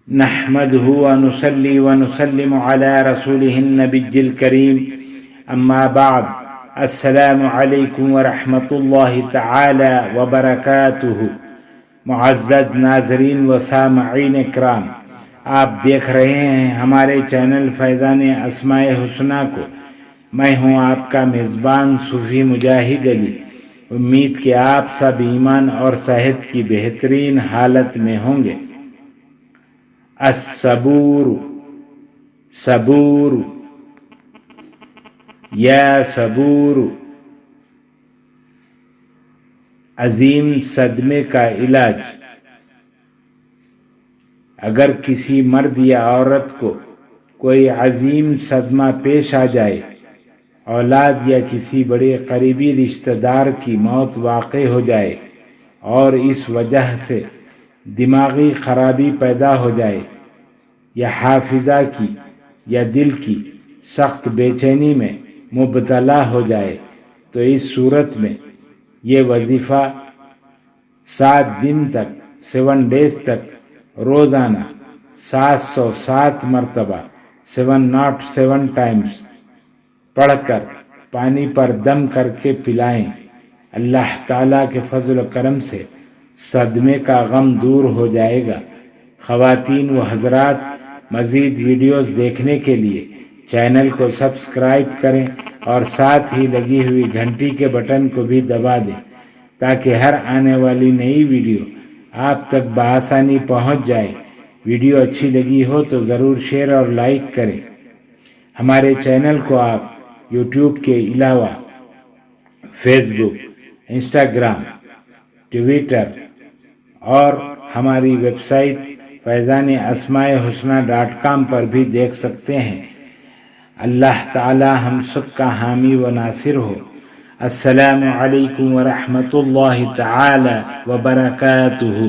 نحمده ونصلي ونسلم على رسوله النبي الكريم اما بعد السلام علیکم ورحمۃ اللہ تعالی وبرکاتہ۔ معزز ناظرین و سامعین اکرام، آپ دیکھ رہے ہیں ہمارے چینل فیضان اسماء الحسنی کو۔ میں ہوں آپ کا میزبان صوفی مجاہد علی۔ امید کہ آپ سب ایمان اور صحت کی بہترین حالت میں ہوں گے۔ الصبور صبور یا صبور، عظیم صدمے کا علاج۔ اگر کسی مرد یا عورت کو کوئی عظیم صدمہ پیش آ جائے، اولاد یا کسی بڑے قریبی رشتہ دار کی موت واقع ہو جائے اور اس وجہ سے دماغی خرابی پیدا ہو جائے یا حافظہ کی یا دل کی سخت بے چینی میں مبتلا ہو جائے، تو اس صورت میں یہ وظیفہ 7 دن تک 7 days تک روزانہ 707 مرتبہ 707 times پڑھ کر پانی پر دم کر کے پلائیں۔ اللہ تعالیٰ کے فضل و کرم سے صدمے کا غم دور ہو جائے گا۔ خواتین و حضرات، مزید ویڈیوز دیکھنے کے لیے چینل کو سبسکرائب کریں اور ساتھ ہی لگی ہوئی گھنٹی کے بٹن کو بھی دبا دیں تاکہ ہر آنے والی نئی ویڈیو آپ تک بآسانی پہنچ جائے۔ ویڈیو اچھی لگی ہو تو ضرور شیئر اور لائک کریں۔ ہمارے چینل کو آپ یوٹیوب کے علاوہ فیس بک، انسٹاگرام، ٹویٹر اور ہماری ویب سائٹ فیضان اسماء الحسنی.com پر بھی دیکھ سکتے ہیں۔ اللہ تعالی ہم سب کا حامی و ناصر ہو۔ السلام علیکم ورحمۃ اللہ تعالی وبرکاتہ۔